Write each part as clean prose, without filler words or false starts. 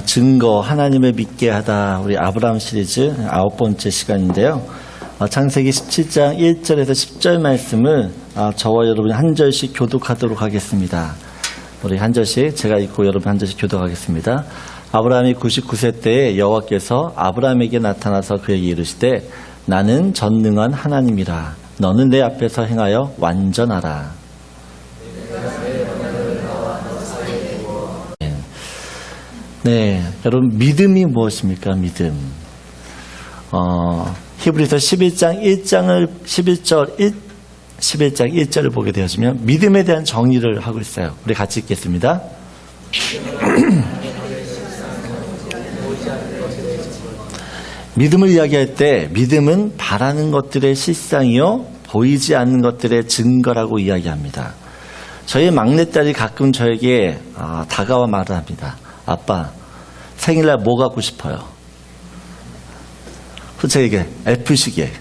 증거 하나님을 믿게 하다 우리 아브라함 시리즈 9번째 시간인데요. 창세기 17장 1절에서 10절 말씀을 저와 여러분이 한 절씩 교독하도록 하겠습니다. 우리 한 절씩 제가 읽고 여러분 한 절씩 교독하겠습니다. 아브라함이 99세 때에 여호와께서 아브라함에게 나타나서 그에게 이르시되 나는 전능한 하나님이라 너는 내 앞에서 행하여 완전하라. 네, 여러분 믿음이 무엇입니까? 믿음. 히브리서 11장 11절 보게 되어지면 믿음에 대한 정의를 하고 있어요. 우리 같이 읽겠습니다. 믿음을 이야기할 때 믿음은 바라는 것들의 실상이요 보이지 않는 것들의 증거라고 이야기합니다. 저희 막내딸이 가끔 저에게 다가와 말을 합니다. 아빠, 생일날 뭐 갖고 싶어요? 저에게 F시계.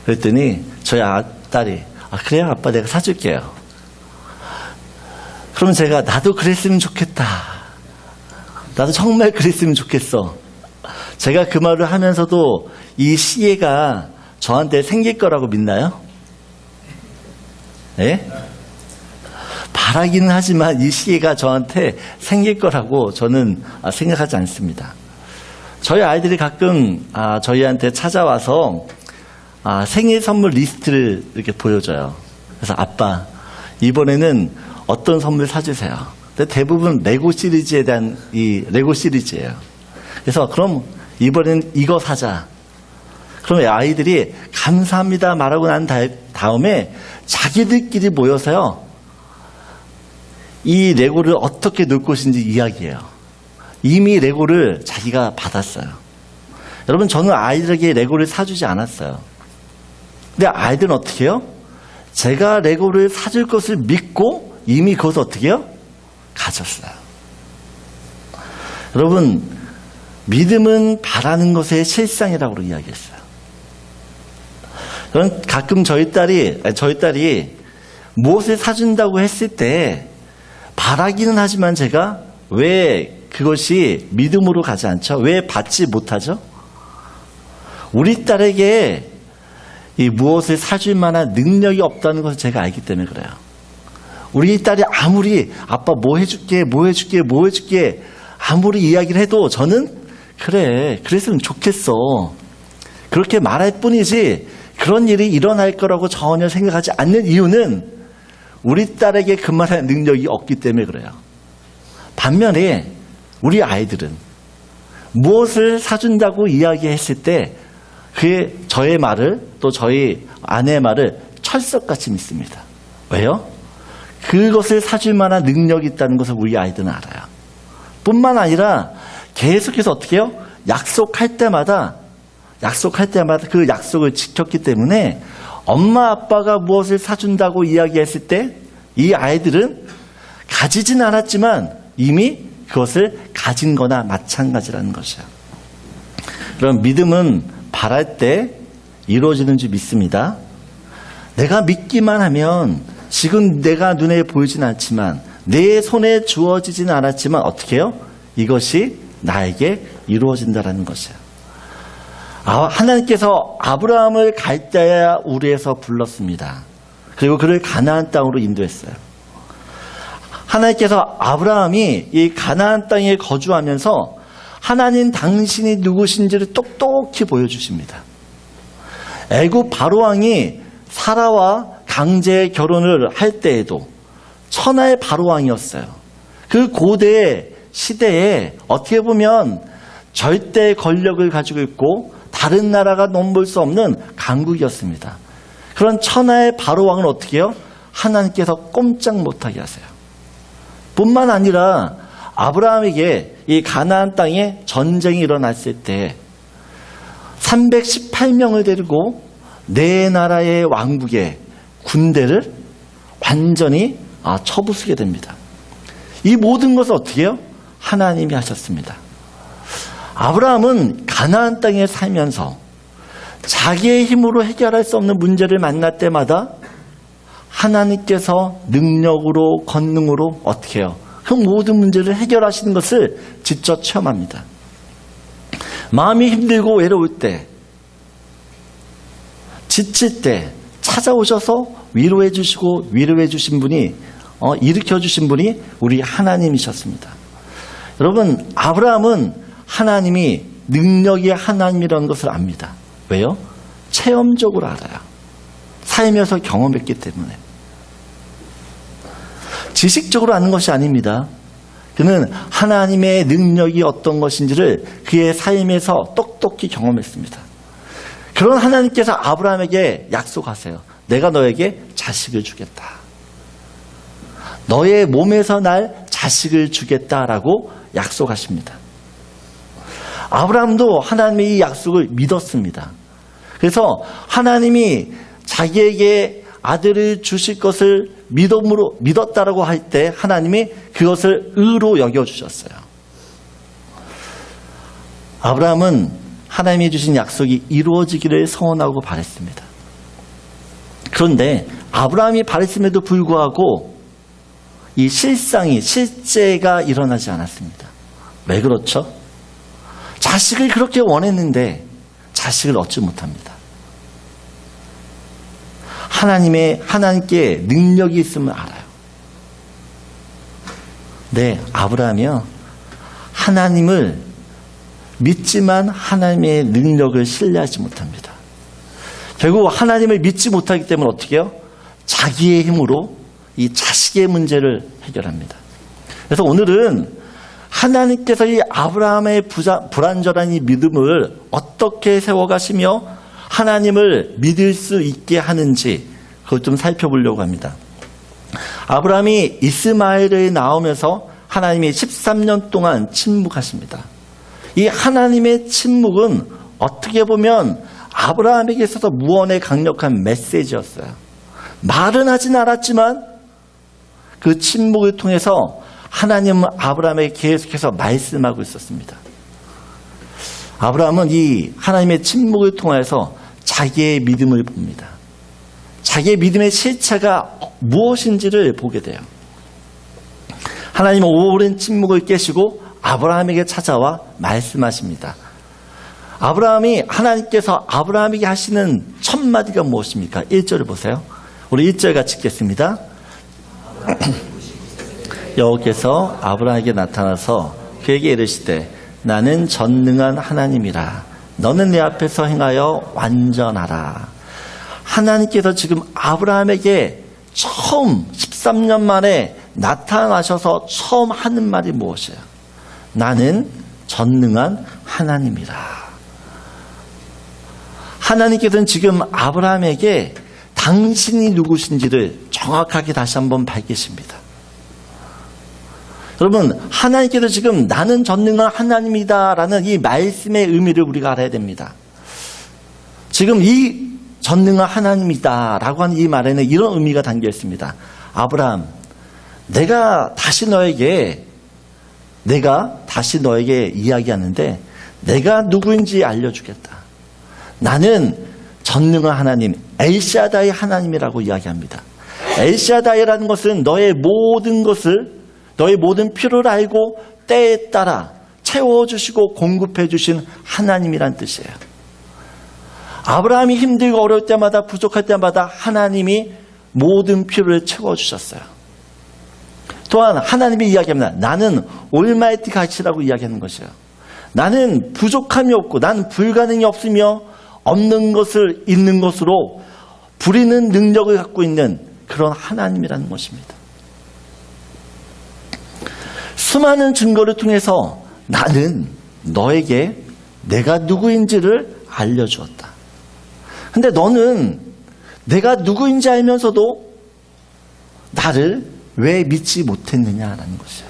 그랬더니 저희 딸이 그래요 아빠 내가 사줄게요. 그럼 제가 나도 그랬으면 좋겠다. 나도 정말 그랬으면 좋겠어. 제가 그 말을 하면서도 이 시계가 저한테 생길 거라고 믿나요? 네? 바라기는 하지만 이 시계가 저한테 생길 거라고 저는 생각하지 않습니다. 저희 아이들이 가끔 저희한테 찾아와서 생일 선물 리스트를 이렇게 보여줘요. 그래서 아빠 이번에는 어떤 선물 사주세요. 근데 대부분 레고 시리즈에 대한 이 레고 시리즈예요. 그래서 그럼 이번엔 이거 사자. 그럼 아이들이 감사합니다 말하고 난 다음에 자기들끼리 모여서요. 이 레고를 어떻게 놓을 것인지 이야기해요. 이미 레고를 자기가 받았어요. 여러분 저는 아이들에게 레고를 사주지 않았어요. 근데 아이들은 어떻게 해요? 제가 레고를 사줄 것을 믿고 이미 그것을 어떻게 해요? 가졌어요. 여러분 믿음은 바라는 것의 실상이라고 이야기했어요. 여러분 가끔 저희 딸이 무엇을 사준다고 했을 때 바라기는 하지만 제가 왜 그것이 믿음으로 가지 않죠? 왜 받지 못하죠? 우리 딸에게 이 무엇을 사줄 만한 능력이 없다는 것을 제가 알기 때문에 그래요. 우리 딸이 아무리 아빠 뭐 해줄게 아무리 이야기를 해도 저는 그래 그랬으면 좋겠어 그렇게 말할 뿐이지 그런 일이 일어날 거라고 전혀 생각하지 않는 이유는 우리 딸에게 그 말할 능력이 없기 때문에 그래요. 반면에 우리 아이들은 무엇을 사준다고 이야기했을 때 그의 저의 말을 또 저희 아내의 말을 철석같이 믿습니다. 왜요? 그것을 사줄 만한 능력이 있다는 것을 우리 아이들은 알아요. 뿐만 아니라 계속해서 어떻게 해요? 약속할 때마다 그 약속을 지켰기 때문에 엄마 아빠가 무엇을 사준다고 이야기했을 때 이 아이들은 가지진 않았지만 이미 그것을 가진 거나 마찬가지라는 것이에요. 그럼 믿음은 바랄 때 이루어지는 줄 믿습니다. 내가 믿기만 하면 지금 내가 눈에 보이진 않지만 내 손에 주어지진 않았지만 어떻게 해요? 이것이 나에게 이루어진다는 것이에요. 하나님께서 아브라함을 갈대아 우르에서 불렀습니다. 그리고 그를 가나안 땅으로 인도했어요. 하나님께서 아브라함이 이 가나안 땅에 거주하면서 하나님 당신이 누구신지를 똑똑히 보여주십니다. 애굽 바로왕이 사라와 강제 결혼을 할 때에도 천하의 바로왕이었어요. 그 고대 시대에 어떻게 보면 절대 권력을 가지고 있고 다른 나라가 넘볼 수 없는 강국이었습니다. 그런 천하의 바로왕은 어떻게 해요? 하나님께서 꼼짝 못하게 하세요. 뿐만 아니라 아브라함에게 이 가나안 땅에 전쟁이 일어났을 때 318명을 데리고 네 나라의 왕국의 군대를 완전히 쳐부수게 됩니다. 이 모든 것을 어떻게 해요? 하나님이 하셨습니다. 아브라함은 가나안 땅에 살면서 자기의 힘으로 해결할 수 없는 문제를 만날 때마다 하나님께서 능력으로 권능으로 어떻게 해요? 그 그 모든 문제를 해결하시는 것을 직접 체험합니다. 마음이 힘들고 외로울 때, 지칠 때 찾아오셔서 위로해 주시고 위로해 주신 분이 일으켜 주신 분이 우리 하나님이셨습니다. 여러분, 아브라함은 하나님이 능력의 하나님이라는 것을 압니다. 왜요? 체험적으로 알아요. 살면서 경험했기 때문에. 지식적으로 아는 것이 아닙니다. 그는 하나님의 능력이 어떤 것인지를 그의 삶에서 똑똑히 경험했습니다. 그런 하나님께서 아브라함에게 약속하세요. 내가 너에게 자식을 주겠다. 너의 몸에서 날 자식을 주겠다라고 약속하십니다. 아브라함도 하나님의 이 약속을 믿었습니다. 그래서 하나님이 자기에게 아들을 주실 것을 믿음으로 믿었다라고 할 때 하나님이 그것을 의로 여겨주셨어요. 아브라함은 하나님이 주신 약속이 이루어지기를 소원하고 바랬습니다. 그런데 아브라함이 바랬음에도 불구하고 이 실제가 일어나지 않았습니다. 왜 그렇죠? 자식을 그렇게 원했는데 자식을 얻지 못합니다. 하나님께 능력이 있음을 알아요. 네, 아브라함이요. 하나님을 믿지만 하나님의 능력을 신뢰하지 못합니다. 결국 하나님을 믿지 못하기 때문에 어떻게 해요? 자기의 힘으로 이 자식의 문제를 해결합니다. 그래서 오늘은 하나님께서 이 아브라함의 불완전한 이 믿음을 어떻게 세워가시며 하나님을 믿을 수 있게 하는지 그걸 좀 살펴보려고 합니다. 아브라함이 이스마엘을 낳으면서 하나님이 13년 동안 침묵하십니다. 이 하나님의 침묵은 어떻게 보면 아브라함에게 있어서 무언의 강력한 메시지였어요. 말은 하진 않았지만 그 침묵을 통해서 하나님은 아브라함에게 계속해서 말씀하고 있었습니다. 아브라함은 이 하나님의 침묵을 통해서 자기의 믿음을 봅니다. 자기의 믿음의 실체가 무엇인지를 보게 돼요. 하나님은 오랜 침묵을 깨시고 아브라함에게 찾아와 말씀하십니다. 아브라함이 하나님께서 아브라함에게 하시는 첫 마디가 무엇입니까? 1절을 보세요. 우리 1절 같이 읽겠습니다. 여호와께서 아브라함에게 나타나서 그에게 이르시되 나는 전능한 하나님이라 너는 내 앞에서 행하여 완전하라. 하나님께서 지금 아브라함에게 처음 13년 만에 나타나셔서 처음 하는 말이 무엇이에요? 나는 전능한 하나님이라. 하나님께서는 지금 아브라함에게 당신이 누구신지를 정확하게 다시 한번 밝히십니다. 여러분, 하나님께서 지금 나는 전능한 하나님이다라는 이 말씀의 의미를 우리가 알아야 됩니다. 지금 이 전능한 하나님이다라고 하는 이 말에는 이런 의미가 담겨 있습니다. 아브라함, 내가 다시 너에게 이야기하는데 내가 누구인지 알려주겠다. 나는 전능한 하나님, 엘샤다이 하나님이라고 이야기합니다. 엘샤다이라는 것은 너의 모든 필요를 알고 때에 따라 채워주시고 공급해주신 하나님이란 뜻이에요. 아브라함이 힘들고 어려울 때마다 부족할 때마다 하나님이 모든 필요를 채워주셨어요. 또한 하나님이 이야기합니다. 나는 올마이티 가치라고 이야기하는 것이에요. 나는 부족함이 없고 나는 불가능이 없으며 없는 것을 있는 것으로 부리는 능력을 갖고 있는 그런 하나님이라는 것입니다. 수많은 증거를 통해서 나는 너에게 내가 누구인지를 알려주었다. 근데 너는 내가 누구인지 알면서도 나를 왜 믿지 못했느냐라는 것이야.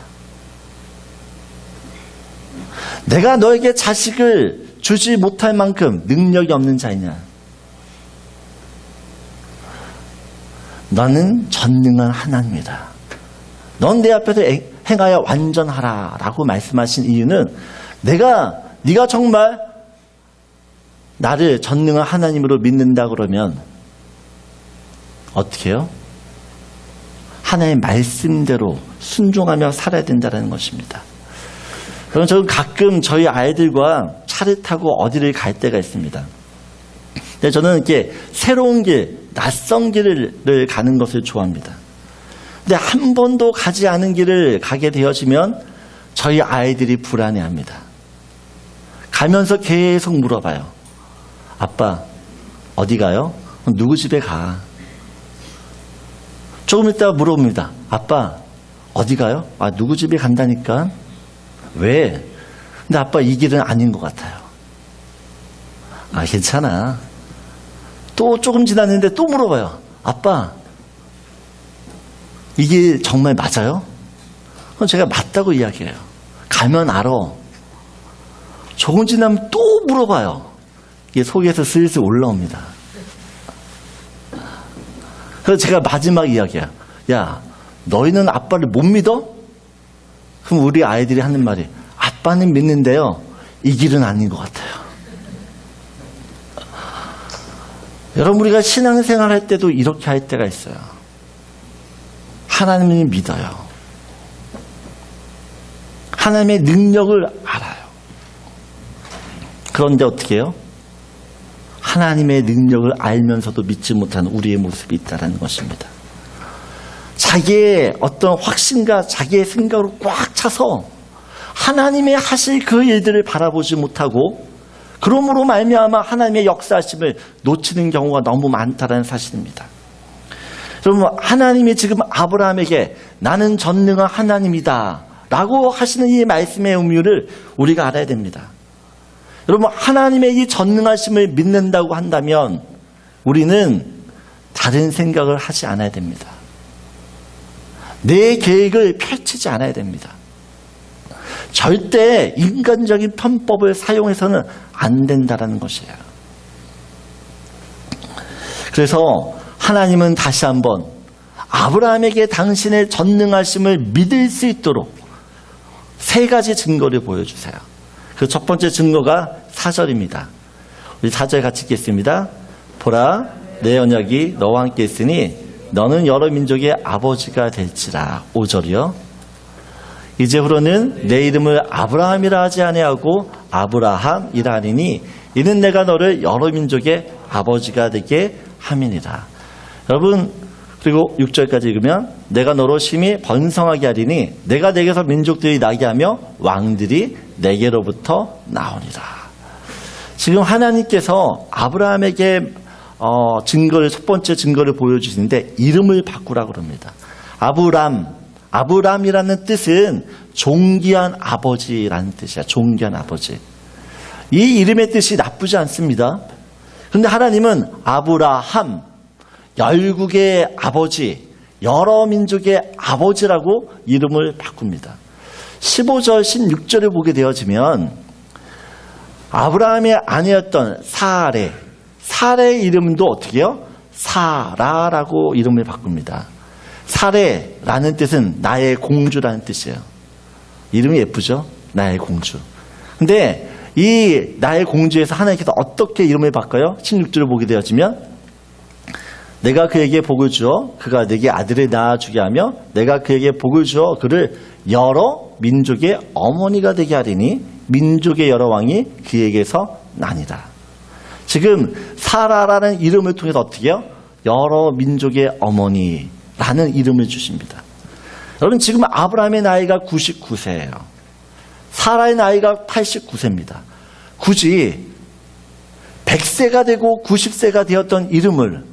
내가 너에게 자식을 주지 못할 만큼 능력이 없는 자이냐. 너는 전능한 하나님이다. 넌 내 앞에서 행하여 완전하라 라고 말씀하신 이유는 네가 정말 나를 전능한 하나님으로 믿는다 그러면 어떻게 해요? 하나님의 말씀대로 순종하며 살아야 된다는 것입니다. 그럼 저는 가끔 저희 아이들과 차를 타고 어디를 갈 때가 있습니다. 근데 저는 이렇게 새로운 길, 낯선 길을 가는 것을 좋아합니다. 근데 한 번도 가지 않은 길을 가게 되어지면 저희 아이들이 불안해합니다. 가면서 계속 물어봐요. 아빠, 어디 가요? 누구 집에 가? 조금 있다가 물어봅니다. 아빠, 어디 가요? 아, 누구 집에 간다니까? 왜? 근데 아빠 이 길은 아닌 것 같아요. 아, 괜찮아. 또 조금 지났는데 또 물어봐요. 아빠, 이 길 정말 맞아요? 그럼 제가 맞다고 이야기해요. 가면 알아. 조금 지나면 또 물어봐요. 이게 속에서 슬슬 올라옵니다. 그래서 제가 마지막 이야기야. 야, 너희는 아빠를 못 믿어? 그럼 우리 아이들이 하는 말이, 아빠는 믿는데요, 이 길은 아닌 것 같아요. 여러분, 우리가 신앙생활 할 때도 이렇게 할 때가 있어요. 하나님을 믿어요. 하나님의 능력을 알아요. 그런데 어떻게 해요? 하나님의 능력을 알면서도 믿지 못하는 우리의 모습이 있다는 것입니다. 자기의 어떤 확신과 자기의 생각으로 꽉 차서 하나님의 하실 그 일들을 바라보지 못하고, 그러므로 말미암아 하나님의 역사하심을 놓치는 경우가 너무 많다는 사실입니다. 여러분, 하나님이 지금 아브라함에게 나는 전능한 하나님이다 라고 하시는 이 말씀의 의미를 우리가 알아야 됩니다. 여러분, 하나님의 이 전능하심을 믿는다고 한다면 우리는 다른 생각을 하지 않아야 됩니다. 내 계획을 펼치지 않아야 됩니다. 절대 인간적인 편법을 사용해서는 안 된다는 것이에요. 그래서 하나님은 다시 한번 아브라함에게 당신의 전능하심을 믿을 수 있도록 세 가지 증거를 보여주세요. 그 첫 번째 증거가 4절입니다. 우리 4절 같이 읽겠습니다. 보라, 내 언약이 너와 함께 있으니 너는 여러 민족의 아버지가 될지라. 5절이요. 이제후로는 내 이름을 아브라함이라 하지 아니하고 아브라함이라 하리니 이는 내가 너를 여러 민족의 아버지가 되게 함이니라. 여러분, 그리고 6절까지 읽으면 내가 너로 심히 번성하게 하리니 내가 내게서 민족들이 나게 하며 왕들이 내게로부터 나오니라. 지금 하나님께서 아브라함에게 첫 번째 증거를 보여주시는데 이름을 바꾸라고 그럽니다. 아브람이라는 뜻은 존귀한 아버지라는 뜻이야. 존귀한 아버지. 이 이름의 뜻이 나쁘지 않습니다. 그런데 하나님은 아브라함, 열국의 아버지, 여러 민족의 아버지라고 이름을 바꿉니다. 15절, 16절을 보게 되어지면 아브라함의 아내였던 사레의 이름도 어떻게 해요? 사라라고 이름을 바꿉니다. 사레라는 뜻은 나의 공주라는 뜻이에요. 이름이 예쁘죠? 나의 공주. 근데 이 나의 공주에서 하나님께서 어떻게 이름을 바꿔요? 16절을 보게 되어지면 내가 그에게 복을 주어 그가 내게 아들을 낳아주게 하며 내가 그에게 복을 주어 그를 여러 민족의 어머니가 되게 하리니 민족의 여러 왕이 그에게서 나니라. 지금 사라라는 이름을 통해서 어떻게 해요? 여러 민족의 어머니라는 이름을 주십니다. 여러분, 지금 아브라함의 나이가 99세예요. 사라의 나이가 89세입니다. 굳이 100세가 되고 90세가 되었던 이름을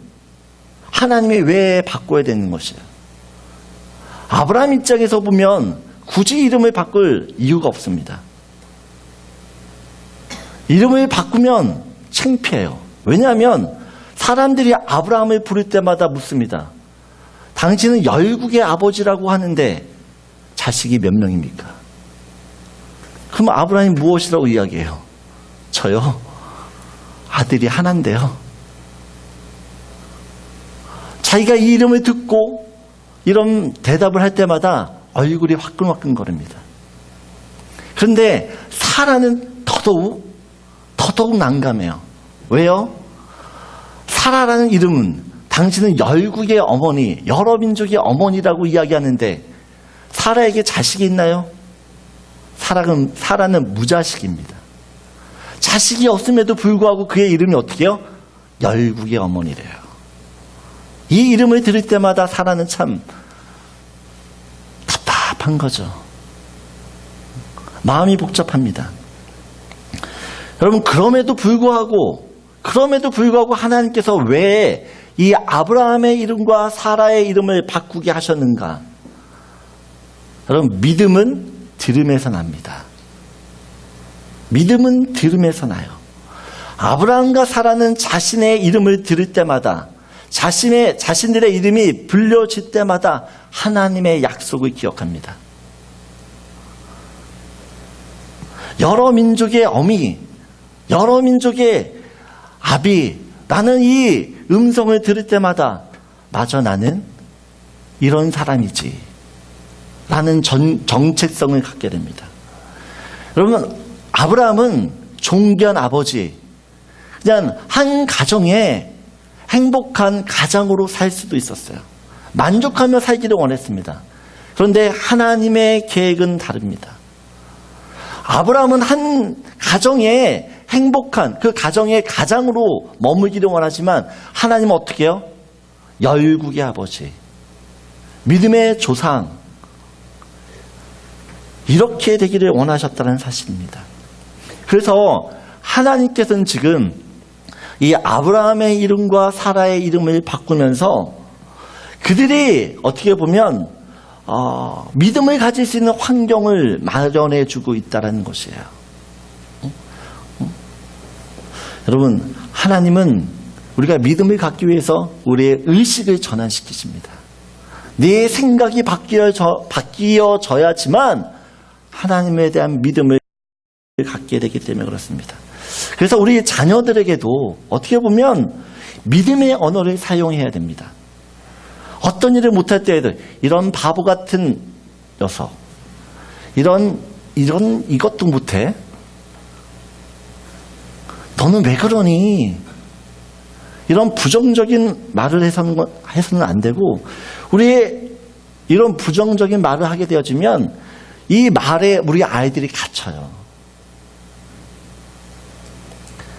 하나님이 왜 바꿔야 되는 것이에요? 아브라함 입장에서 보면 굳이 이름을 바꿀 이유가 없습니다. 이름을 바꾸면 창피해요. 왜냐하면 사람들이 아브라함을 부를 때마다 묻습니다. 당신은 열국의 아버지라고 하는데 자식이 몇 명입니까? 그럼 아브라함이 무엇이라고 이야기해요? 저요? 아들이 하나인데요. 자기가 이 이름을 듣고 이런 대답을 할 때마다 얼굴이 화끈화끈거립니다. 그런데 사라는 더더욱 난감해요. 왜요? 사라라는 이름은 당신은 열국의 어머니, 여러 민족의 어머니라고 이야기하는데 사라에게 자식이 있나요? 사라는 무자식입니다. 자식이 없음에도 불구하고 그의 이름이 어떻게 해요? 열국의 어머니래요. 이 이름을 들을 때마다 사라는 참 답답한 거죠. 마음이 복잡합니다. 여러분, 그럼에도 불구하고 하나님께서 왜 이 아브라함의 이름과 사라의 이름을 바꾸게 하셨는가? 여러분, 믿음은 들음에서 납니다. 믿음은 들음에서 나요. 아브라함과 사라는 자신의 이름을 들을 때마다, 자신들의 이름이 불려질 때마다 하나님의 약속을 기억합니다. 여러 민족의 어미, 여러 민족의 아비, 나는 이 음성을 들을 때마다 마저 나는 이런 사람이지 라는 정체성을 갖게 됩니다. 여러분, 아브라함은 존귀한 아버지, 그냥 한 가정에 행복한 가장으로 살 수도 있었어요. 만족하며 살기를 원했습니다. 그런데 하나님의 계획은 다릅니다. 아브라함은 한 가정에 행복한 그 가정의 가장으로 머물기를 원하지만 하나님은 어떻게 해요? 열국의 아버지, 믿음의 조상, 이렇게 되기를 원하셨다는 사실입니다. 그래서 하나님께서는 지금 이 아브라함의 이름과 사라의 이름을 바꾸면서 그들이 어떻게 보면 믿음을 가질 수 있는 환경을 마련해 주고 있다는 것이에요. 여러분, 하나님은 우리가 믿음을 갖기 위해서 우리의 의식을 전환시키십니다. 내 생각이 바뀌어져야지만 하나님에 대한 믿음을 갖게 되기 때문에 그렇습니다. 그래서 우리 자녀들에게도 어떻게 보면 믿음의 언어를 사용해야 됩니다. 어떤 일을 못할 때에도 이런 바보 같은 녀석, 이것도 못해? 너는 왜 그러니? 이런 부정적인 말을 해서는 안 되고, 우리의 이런 부정적인 말을 하게 되어지면 이 말에 우리 아이들이 갇혀요.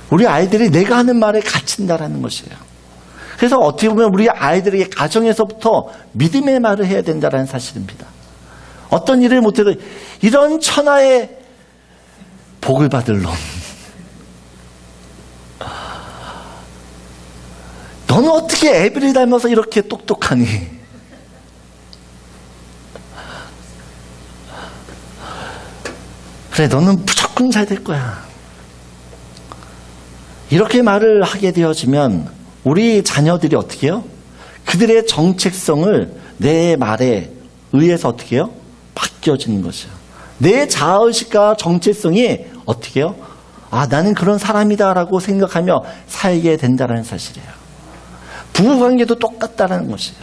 우리 아이들이 내가 하는 말에 갇힌다라는 것이에요. 그래서 어떻게 보면 우리 아이들에게 가정에서부터 믿음의 말을 해야 된다는 사실입니다. 어떤 일을 못해도 이런 천하의 복을 받을 놈, 너는 어떻게 애비를 닮아서 이렇게 똑똑하니? 그래, 너는 무조건 잘 될 거야. 이렇게 말을 하게 되어지면 우리 자녀들이 어떻게 해요? 그들의 정체성을 내 말에 의해서 어떻게 해요? 바뀌어지는 것이요. 내 자아의식과 정체성이 어떻게 해요? 나는 그런 사람이다라고 생각하며 살게 된다는 사실이에요. 부부관계도 똑같다는 것이에요.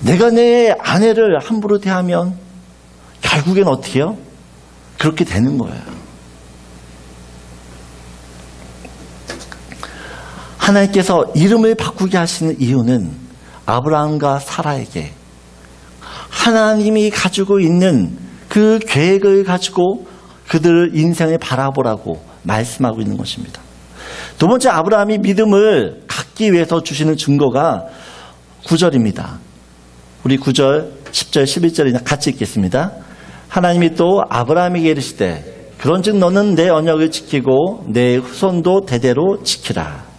내가 내 아내를 함부로 대하면 결국엔 어떻게 해요? 그렇게 되는 거예요. 하나님께서 이름을 바꾸게 하시는 이유는 아브라함과 사라에게 하나님이 가지고 있는 그 계획을 가지고 그들 인생을 바라보라고 말씀하고 있는 것입니다. 두 번째, 아브라함이 믿음을 갖기 위해서 주시는 증거가 9절입니다. 우리 9절, 10절, 11절이나 같이 읽겠습니다. 하나님이 또 아브라함에게 이르시되 그런즉 너는 내 언약을 지키고 내 후손도 대대로 지키라.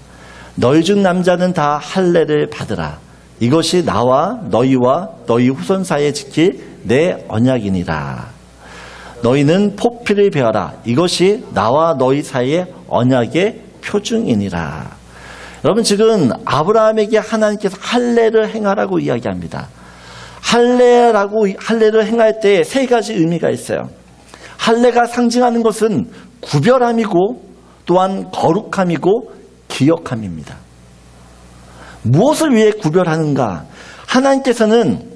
너희 중 남자는 다 할례를 받으라. 이것이 나와 너희와 너희 후손 사이에 지킬 내 언약이니라. 너희는 포피를 베어라. 이것이 나와 너희 사이의 언약의 표징이니라. 여러분, 지금 아브라함에게 하나님께서 할례를 행하라고 이야기합니다. 할례를 행할 때 세 가지 의미가 있어요. 할례가 상징하는 것은 구별함이고 또한 거룩함이고 기억함입니다. 무엇을 위해 구별하는가? 하나님께서는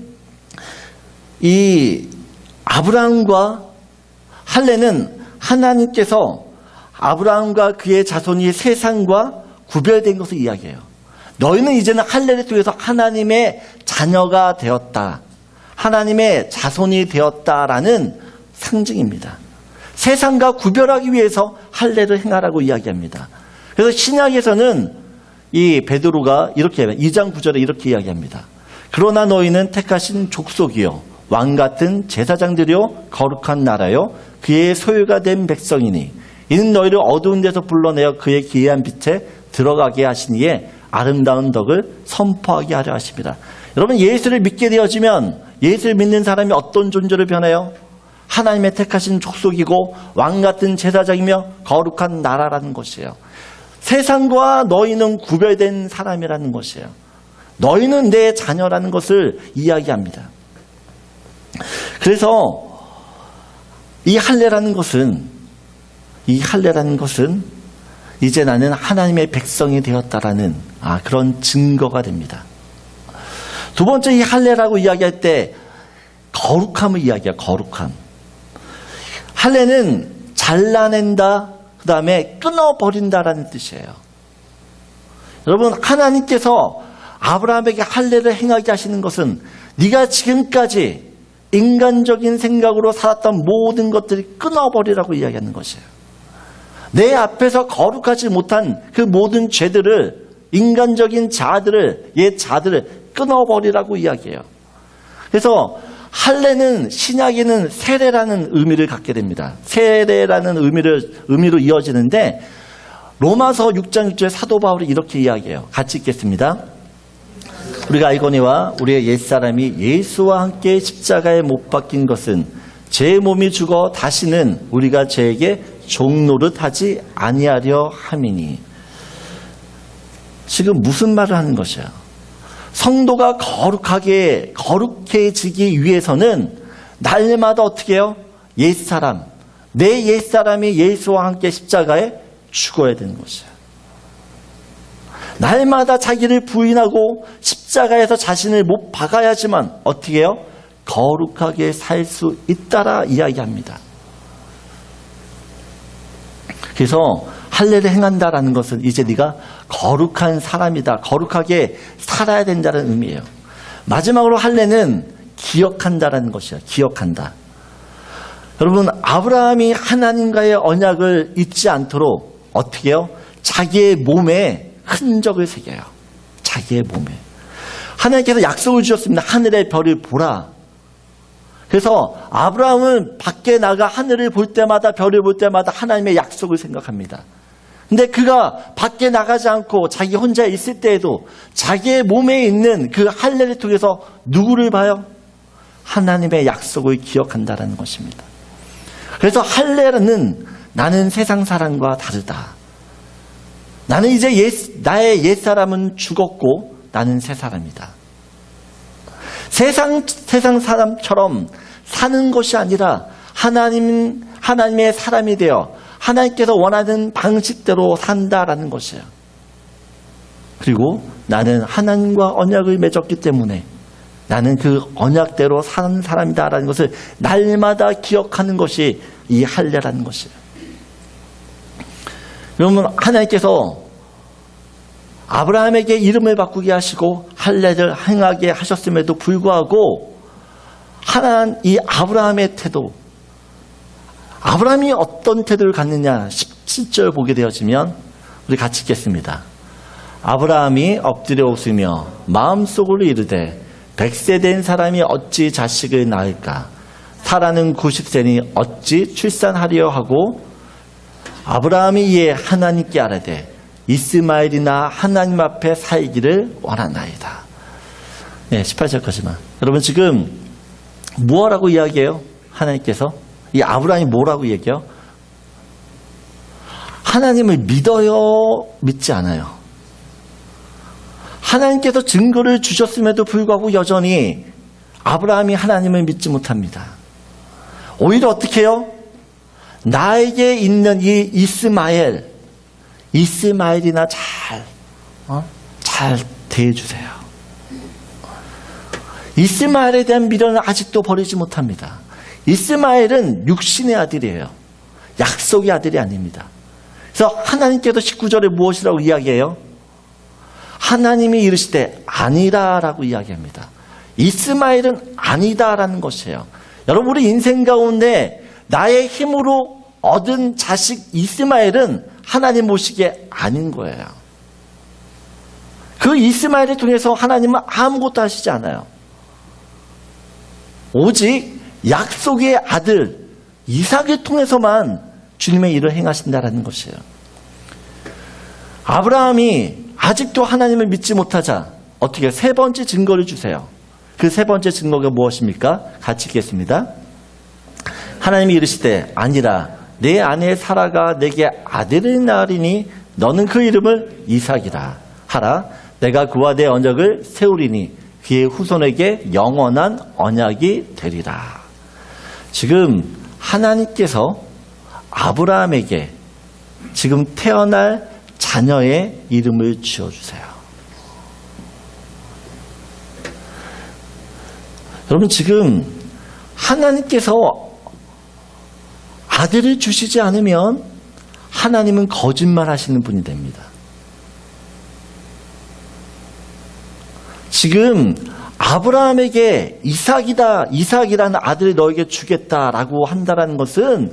이 아브라함과 할례는 하나님께서 아브라함과 그의 자손이 세상과 구별된 것을 이야기해요. 너희는 이제는 할례를 통해서 하나님의 자녀가 되었다. 하나님의 자손이 되었다라는 상징입니다. 세상과 구별하기 위해서 할례를 행하라고 이야기합니다. 그래서 신약에서는 이 베드로가 이렇게 2장 9절에 이렇게 이야기합니다. 그러나 너희는 택하신 족속이요 왕 같은 제사장들이요 거룩한 나라요 그의 소유가 된 백성이니 이는 너희를 어두운 데서 불러내어 그의 기이한 빛에 들어가게 하시니에 아름다운 덕을 선포하게 하려 하십니다. 여러분, 예수를 믿게 되어지면 예수를 믿는 사람이 어떤 존재로 변해요? 하나님의 택하신 족속이고 왕 같은 제사장이며 거룩한 나라라는 것이에요. 세상과 너희는 구별된 사람이라는 것이에요. 너희는 내 자녀라는 것을 이야기합니다. 그래서 이 할례라는 것은 이제 나는 하나님의 백성이 되었다라는 그런 증거가 됩니다. 두 번째, 이 할례라고 이야기할 때 거룩함을 이야기해요. 거룩함. 할례는 잘라낸다, 그 다음에 끊어버린다라는 뜻이에요. 여러분, 하나님께서 아브라함에게 할례를 행하게 하시는 것은 네가 지금까지 인간적인 생각으로 살았던 모든 것들을 끊어버리라고 이야기하는 것이에요. 내 앞에서 거룩하지 못한 그 모든 죄들을, 인간적인 옛 자들을 끊어버리라고 이야기해요. 그래서 할례는 신약에는 세례라는 의미를 갖게 됩니다. 세례라는 의미로 이어지는데 로마서 6장 6절에 사도 바울이 이렇게 이야기해요. 같이 읽겠습니다. 우리가 알거니와 우리의 옛사람이 예수와 함께 십자가에 못 박힌 것은 제 몸이 죽어 다시는 우리가 죄에게 종노릇 하지 아니하려 함이니. 지금 무슨 말을 하는 것이야? 성도가 거룩해지기 위해서는 날마다 어떻게 해요? 내 옛사람이 예수와 함께 십자가에 죽어야 되는 것이야. 날마다 자기를 부인하고 십자가에서 자신을 못 박아야지만 어떻게 해요? 거룩하게 살 수 있다라 이야기합니다. 그래서 할례를 행한다라는 것은 이제 네가 거룩한 사람이다. 거룩하게 살아야 된다는 의미예요. 마지막으로 할례는 기억한다라는 것이야. 기억한다. 여러분, 아브라함이 하나님과의 언약을 잊지 않도록 어떻게 해요? 자기의 몸에 흔적을 새겨요. 자기의 몸에. 하나님께서 약속을 주셨습니다. 하늘의 별을 보라. 그래서 아브라함은 밖에 나가 하늘을 볼 때마다, 별을 볼 때마다 하나님의 약속을 생각합니다. 근데 그가 밖에 나가지 않고 자기 혼자 있을 때에도 자기의 몸에 있는 그 할례를 통해서 누구를 봐요? 하나님의 약속을 기억한다는 것입니다. 그래서 할례는 나는 세상 사람과 다르다. 나는 이제 나의 옛사람은 죽었고 나는 새 사람이다. 세상 사람처럼 사는 것이 아니라 하나님의 사람이 되어 하나님께서 원하는 방식대로 산다라는 것이에요. 그리고 나는 하나님과 언약을 맺었기 때문에 나는 그 언약대로 사는 사람이다라는 것을 날마다 기억하는 것이 이 할례라는 것이에요. 여러분, 하나님께서 아브라함에게 이름을 바꾸게 하시고 할례를 행하게 하셨음에도 불구하고 이 아브라함의 태도, 아브라함이 어떤 태도를 갖느냐 17절 보게 되어지면 우리 같이 읽겠습니다. 아브라함이 엎드려 웃으며 마음속으로 이르되 100세 된 사람이 어찌 자식을 낳을까? 사라는 90세니 어찌 출산하려 하고 아브라함이 이에 하나님께 아뢰되 이스마엘이나 하나님 앞에 살기를 원하나이다. 네, 18절까지만. 여러분, 지금 뭐라고 이야기해요? 하나님께서 이 아브라함이 뭐라고 얘기해요? 하나님을 믿어요? 믿지 않아요? 하나님께서 증거를 주셨음에도 불구하고 여전히 아브라함이 하나님을 믿지 못합니다. 오히려 어떻게 해요? 나에게 있는 이 이스마엘이나 잘 대해주세요. 이스마엘에 대한 미련을 아직도 버리지 못합니다. 이스마엘은 육신의 아들이에요. 약속의 아들이 아닙니다. 그래서 하나님께서 19절에 무엇이라고 이야기해요? 하나님이 이르시되 아니라라고 이야기합니다. 이스마엘은 아니다라는 것이에요. 여러분, 우리 인생 가운데 나의 힘으로 얻은 자식 이스마엘은 하나님 보시기에 아닌 거예요. 그 이스마엘을 통해서 하나님은 아무것도 하시지 않아요. 오직 약속의 아들 이삭을 통해서만 주님의 일을 행하신다라는 것이에요. 아브라함이 아직도 하나님을 믿지 못하자 어떻게 세 번째 증거를 주세요. 그 세 번째 증거가 무엇입니까? 같이 읽겠습니다. 하나님이 이르시되 아니라 내 아내 사라가 내게 아들을 낳으리니 너는 그 이름을 이삭이라 하라. 내가 그와 내 언약을 세우리니 그의 후손에게 영원한 언약이 되리라. 지금 하나님께서 아브라함에게 지금 태어날 자녀의 이름을 지어주세요. 여러분, 지금 하나님께서 아들을 주시지 않으면 하나님은 거짓말 하시는 분이 됩니다. 지금 아브라함에게 이삭이라는 아들을 너에게 주겠다라고 한다는 것은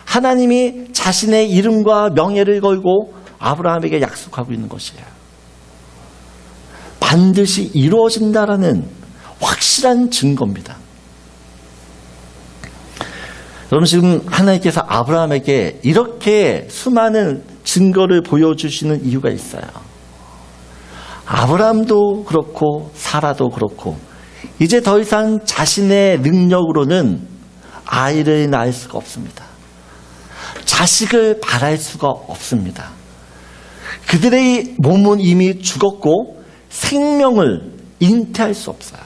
하나님이 자신의 이름과 명예를 걸고 아브라함에게 약속하고 있는 것이에요. 반드시 이루어진다라는 확실한 증거입니다. 여러분, 지금 하나님께서 아브라함에게 이렇게 수많은 증거를 보여주시는 이유가 있어요. 아브라함도 그렇고 사라도 그렇고 이제 더 이상 자신의 능력으로는 아이를 낳을 수가 없습니다. 자식을 바랄 수가 없습니다. 그들의 몸은 이미 죽었고 생명을 잉태할 수 없어요.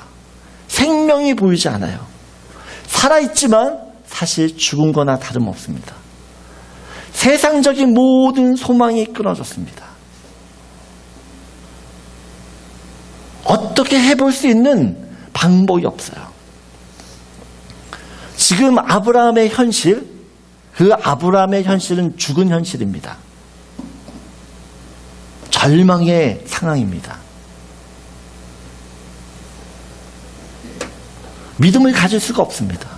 생명이 보이지 않아요. 살아있지만 사실 죽은 거나 다름없습니다. 세상적인 모든 소망이 끊어졌습니다. 어떻게 해볼 수 있는 방법이 없어요. 지금 아브라함의 현실, 그 아브라함의 현실은 죽은 현실입니다. 절망의 상황입니다. 믿음을 가질 수가 없습니다.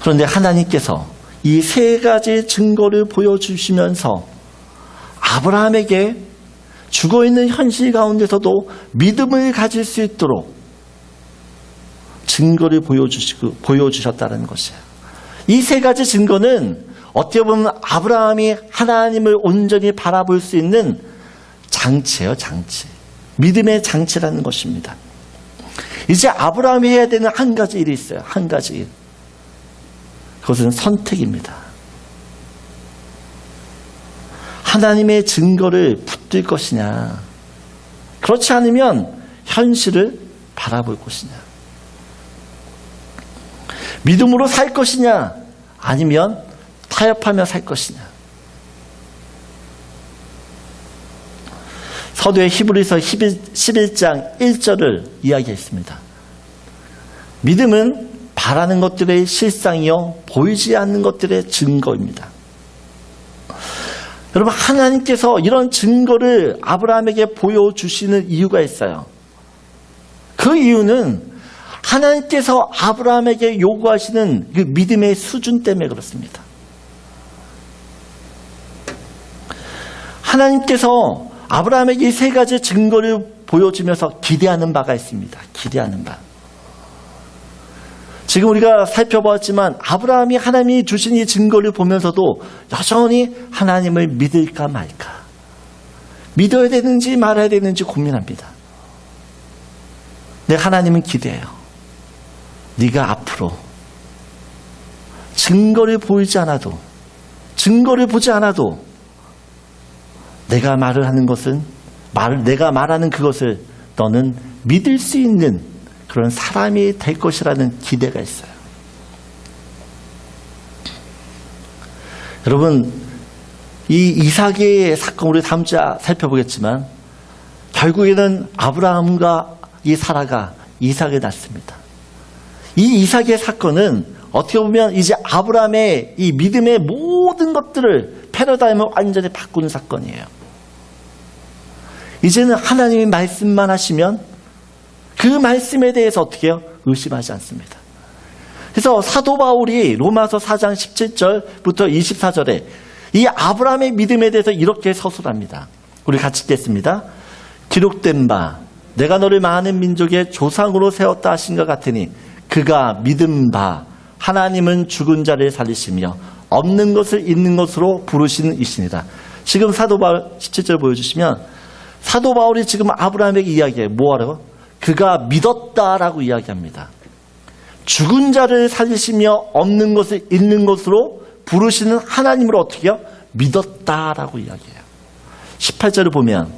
그런데 하나님께서 이 세 가지 증거를 보여주시면서 아브라함에게 죽어있는 현실 가운데서도 믿음을 가질 수 있도록 증거를 보여주셨다는 것이에요. 이 세 가지 증거는 어떻게 보면 아브라함이 하나님을 온전히 바라볼 수 있는 장치예요, 장치. 믿음의 장치라는 것입니다. 이제 아브라함이 해야 되는 한 가지 일이 있어요. 한 가지 일. 그것은 선택입니다. 하나님의 증거를 붙들 것이냐, 그렇지 않으면 현실을 바라볼 것이냐, 믿음으로 살 것이냐, 아니면 타협하며 살 것이냐. 서두에 히브리서 11장 1절을 이야기했습니다. 믿음은 바라는 것들의 실상이요 보이지 않는 것들의 증거입니다. 여러분, 하나님께서 이런 증거를 아브라함에게 보여주시는 이유가 있어요. 그 이유는 하나님께서 아브라함에게 요구하시는 그 믿음의 수준 때문에 그렇습니다. 하나님께서 아브라함에게 이 세 가지 증거를 보여주면서 기대하는 바가 있습니다. 기대하는 바. 지금 우리가 살펴보았지만 아브라함이 하나님이 주신 이 증거를 보면서도 여전히 하나님을 믿을까 말까, 믿어야 되는지 말아야 되는지 고민합니다. 내 하나님은 기대해요. 네가 앞으로 증거를 보이지 않아도, 증거를 보지 않아도 내가 말을 하는 것은, 내가 말하는 그것을 너는 믿을 수 있는 그런 사람이 될 것이라는 기대가 있어요. 여러분, 이 이삭의 사건 우리 다음 주에 살펴보겠지만 결국에는 아브라함과 이 사라가 이삭을 낳습니다. 이 이삭의 사건은 어떻게 보면 이제 아브라함의 이 믿음의 모든 것들을 패러다임을 완전히 바꾸는 사건이에요. 이제는 하나님의 말씀만 하시면 그 말씀에 대해서 어떻게 해요? 의심하지 않습니다. 그래서 사도 바울이 로마서 4장 17절부터 24절에 이 아브라함의 믿음에 대해서 이렇게 서술합니다. 우리 같이 읽겠습니다. 기록된 바 내가 너를 많은 민족의 조상으로 세웠다 하신 것 같으니 그가 믿은 바 하나님은 죽은 자를 살리시며 없는 것을 있는 것으로 부르시는 이시니라. 지금 사도 바울 17절 보여주시면 사도 바울이 지금 아브라함에게 이야기해요. 뭐하라고? 그가 믿었다라고 이야기합니다. 죽은 자를 살리시며 없는 것을 있는 것으로 부르시는 하나님을 어떻게 해요? 믿었다라고 이야기해요. 18절을 보면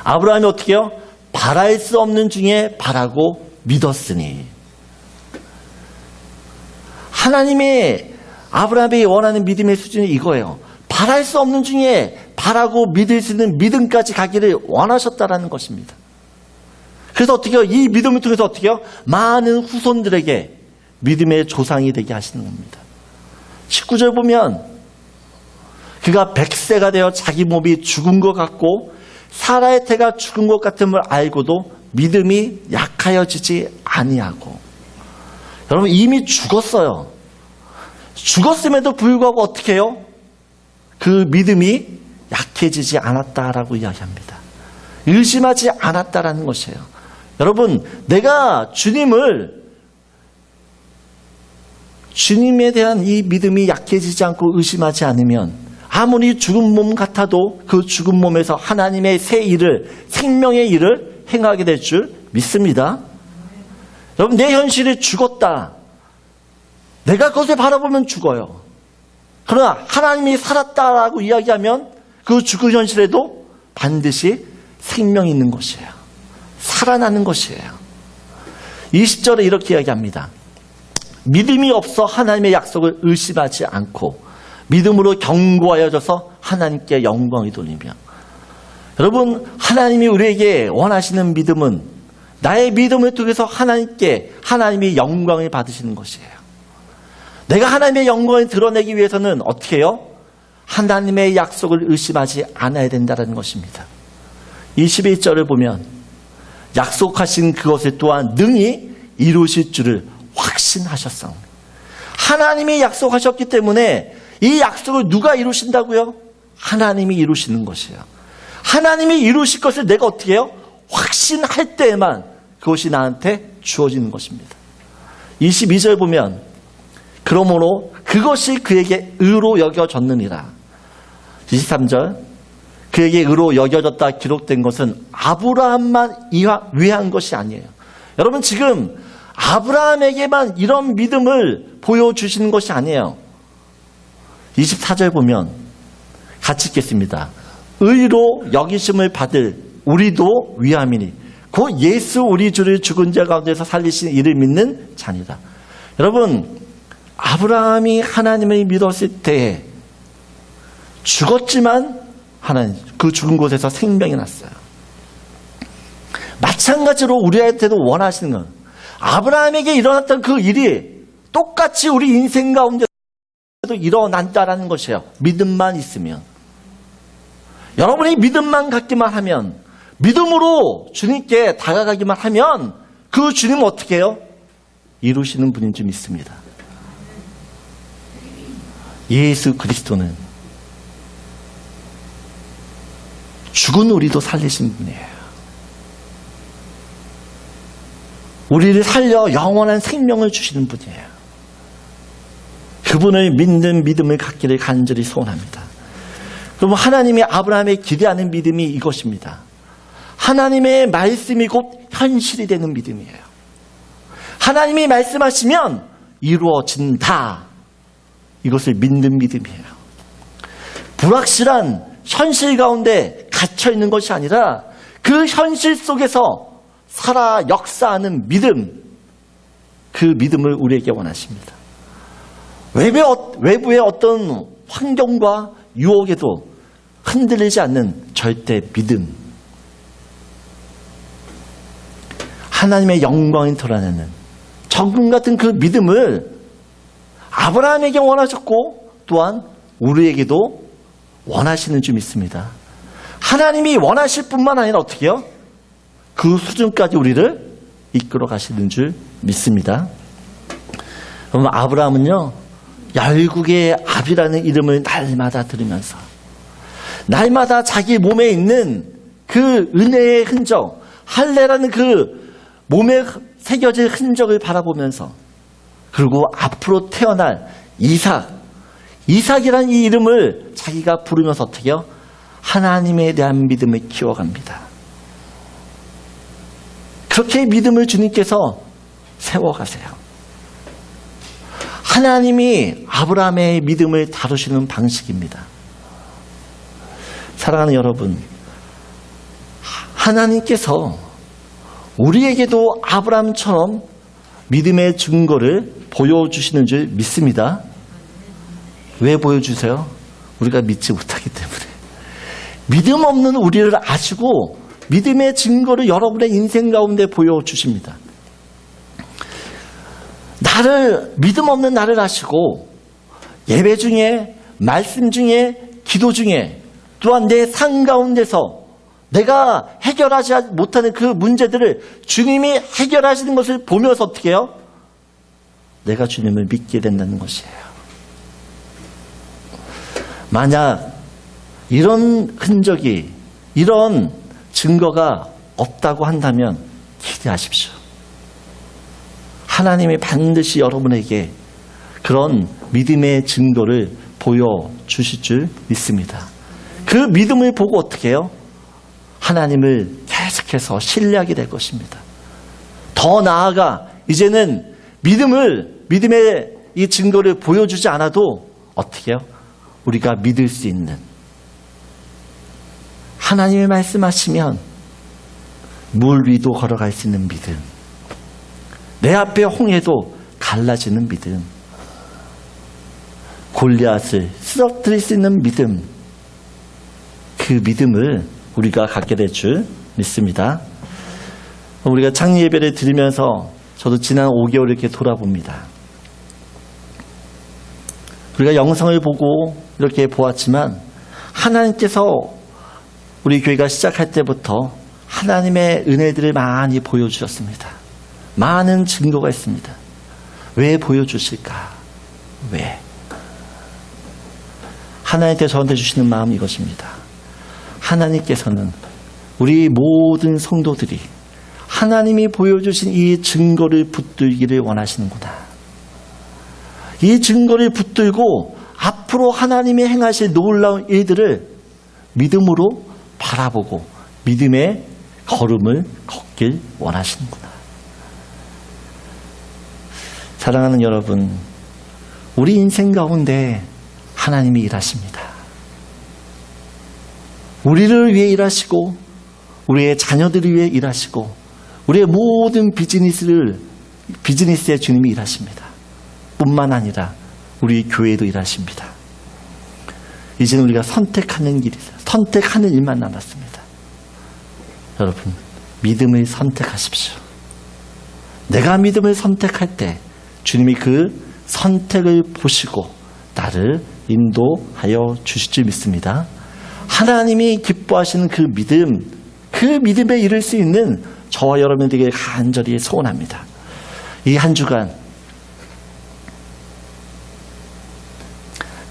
아브라함이 어떻게 해요? 바랄 수 없는 중에 바라고 믿었으니. 하나님이 아브라함이 원하는 믿음의 수준이 이거예요. 바랄 수 없는 중에 바라고 믿을 수 있는 믿음까지 가기를 원하셨다라는 것입니다. 그래서 어떻게 해요? 이 믿음을 통해서 어떻게 해요? 많은 후손들에게 믿음의 조상이 되게 하시는 겁니다. 19절 보면 그가 100세가 되어 자기 몸이 죽은 것 같고 사라의 태가 죽은 것 같음을 알고도 믿음이 약하여지지 아니하고. 여러분 이미 죽었어요. 죽었음에도 불구하고 어떻게 해요? 그 믿음이 약해지지 않았다라고 이야기합니다. 의심하지 않았다라는 것이에요. 여러분 내가 주님에 대한 이 믿음이 약해지지 않고 의심하지 않으면 아무리 죽은 몸 같아도 그 죽은 몸에서 하나님의 새 일을, 생명의 일을 행하게 될 줄 믿습니다. 여러분 내 현실이 죽었다. 내가 그것을 바라보면 죽어요. 그러나 하나님이 살았다라고 이야기하면 그 죽은 현실에도 반드시 생명이 있는 것이에요. 살아나는 것이에요. 20절에 이렇게 이야기합니다. 믿음이 없어 하나님의 약속을 의심하지 않고 믿음으로 견고하여져서 하나님께 영광이 돌리며. 여러분 하나님이 우리에게 원하시는 믿음은 나의 믿음을 통해서 하나님이 영광을 받으시는 것이에요. 내가 하나님의 영광을 드러내기 위해서는 어떻게 해요? 하나님의 약속을 의심하지 않아야 된다는 것입니다. 21절을 보면 약속하신 그것을 또한 능히 이루실 줄을 확신하셨사오니. 하나님이 약속하셨기 때문에 이 약속을 누가 이루신다고요? 하나님이 이루시는 것이에요. 하나님이 이루실 것을 내가 어떻게 해요? 확신할 때에만 그것이 나한테 주어지는 것입니다. 22절 보면 그러므로 그것이 그에게 의로 여겨졌느니라. 23절 그에게 의로 여겨졌다 기록된 것은 아브라함만 위한 것이 아니에요. 여러분 지금 아브라함에게만 이런 믿음을 보여주시는 것이 아니에요. 24절 보면 같이 읽겠습니다. 의로 여기심을 받을 우리도 위함이니 곧 예수 우리 주를 죽은 자 가운데서 살리신 이를 믿는 자니라. 여러분 아브라함이 하나님을 믿었을 때 죽었지만 하나님 그 죽은 곳에서 생명이 났어요. 마찬가지로 우리한테도 원하시는 건 아브라함에게 일어났던 그 일이 똑같이 우리 인생 가운데도 일어난다라는 것이에요. 믿음만 있으면. 여러분이 믿음만 갖기만 하면, 믿음으로 주님께 다가가기만 하면 그 주님은 어떻게 해요? 이루시는 분인 줄 믿습니다. 예수 그리스도는 죽은 우리도 살리신 분이에요. 우리를 살려 영원한 생명을 주시는 분이에요. 그분을 믿는 믿음을 갖기를 간절히 소원합니다. 그럼 하나님이 아브라함에 기대하는 믿음이 이것입니다. 하나님의 말씀이 곧 현실이 되는 믿음이에요. 하나님이 말씀하시면 이루어진다. 이것을 믿는 믿음이에요. 불확실한 현실 가운데 갇혀 있는 것이 아니라 그 현실 속에서 살아 역사하는 믿음, 그 믿음을 우리에게 원하십니다. 외부의 어떤 환경과 유혹에도 흔들리지 않는 절대 믿음. 하나님의 영광을 드러내는 정금 같은 그 믿음을 아브라함에게 원하셨고 또한 우리에게도 원하시는 줄 믿습니다. 하나님이 원하실 뿐만 아니라 어떻게 해요? 그 수준까지 우리를 이끌어 가시는 줄 믿습니다. 그럼 아브라함은요, 열국의 압이라는 이름을 날마다 들으면서 날마다 자기 몸에 있는 그 은혜의 흔적, 할례라는 그 몸에 새겨질 흔적을 바라보면서, 그리고 앞으로 태어날 이삭이라는 이 이름을 자기가 부르면서 어떻게 해요? 하나님에 대한 믿음을 키워갑니다. 그렇게 믿음을 주님께서 세워가세요. 하나님이 아브라함의 믿음을 다루시는 방식입니다. 사랑하는 여러분, 하나님께서 우리에게도 아브라함처럼 믿음의 증거를 보여주시는 줄 믿습니다. 왜 보여주세요? 우리가 믿지 못하기 때문에. 믿음 없는 우리를 아시고 믿음의 증거를 여러분의 인생 가운데 보여주십니다. 믿음 없는 나를 아시고 예배 중에, 말씀 중에, 기도 중에, 또한 내 삶 가운데서 내가 해결하지 못하는 그 문제들을 주님이 해결하시는 것을 보면서 어떻게 해요? 내가 주님을 믿게 된다는 것이에요. 만약 이런 흔적이, 이런 증거가 없다고 한다면 기대하십시오. 하나님이 반드시 여러분에게 그런 믿음의 증거를 보여주실 줄 믿습니다. 그 믿음을 보고 어떻게 해요? 하나님을 계속해서 신뢰하게 될 것입니다. 더 나아가 이제는 믿음의 이 증거를 보여주지 않아도 어떻게 해요? 우리가 믿을 수 있는, 하나님이 말씀하시면 물 위도 걸어갈 수 있는 믿음, 내 앞에 홍해도 갈라지는 믿음, 골리앗을 쓰러뜨릴 수 있는 믿음, 그 믿음을 우리가 갖게 될 줄 믿습니다. 우리가 창립 예배를 드리면서 저도 지난 5개월 이렇게 돌아봅니다. 우리가 영상을 보고 이렇게 보았지만 하나님께서 우리 교회가 시작할 때부터 하나님의 은혜들을 많이 보여주셨습니다. 많은 증거가 있습니다. 왜 보여주실까? 왜? 하나님께 저한테 주시는 마음이 이것입니다. 하나님께서는 우리 모든 성도들이 하나님이 보여주신 이 증거를 붙들기를 원하시는구나. 이 증거를 붙들고 앞으로 하나님이 행하실 놀라운 일들을 믿음으로 바라보고 믿음의 걸음을 걷길 원하시는구나. 사랑하는 여러분, 우리 인생 가운데 하나님이 일하십니다. 우리를 위해 일하시고 우리의 자녀들을 위해 일하시고 우리의 모든 비즈니스의 주님이 일하십니다. 뿐만 아니라 우리 교회도 일하십니다. 이제는 우리가 선택하는 일만 남았습니다. 여러분, 믿음을 선택하십시오. 내가 믿음을 선택할 때 주님이 그 선택을 보시고 나를 인도하여 주실 줄 믿습니다. 하나님이 기뻐하시는 그 믿음에 이를 수 있는 저와 여러분들에게 간절히 소원합니다. 이 한 주간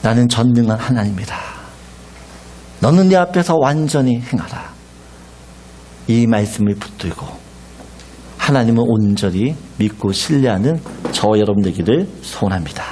나는 전능한 하나님이다. 너는 내 앞에서 완전히 행하라. 이 말씀을 붙들고 하나님을 온전히 믿고 신뢰하는 저와 여러분 되기를 소원합니다.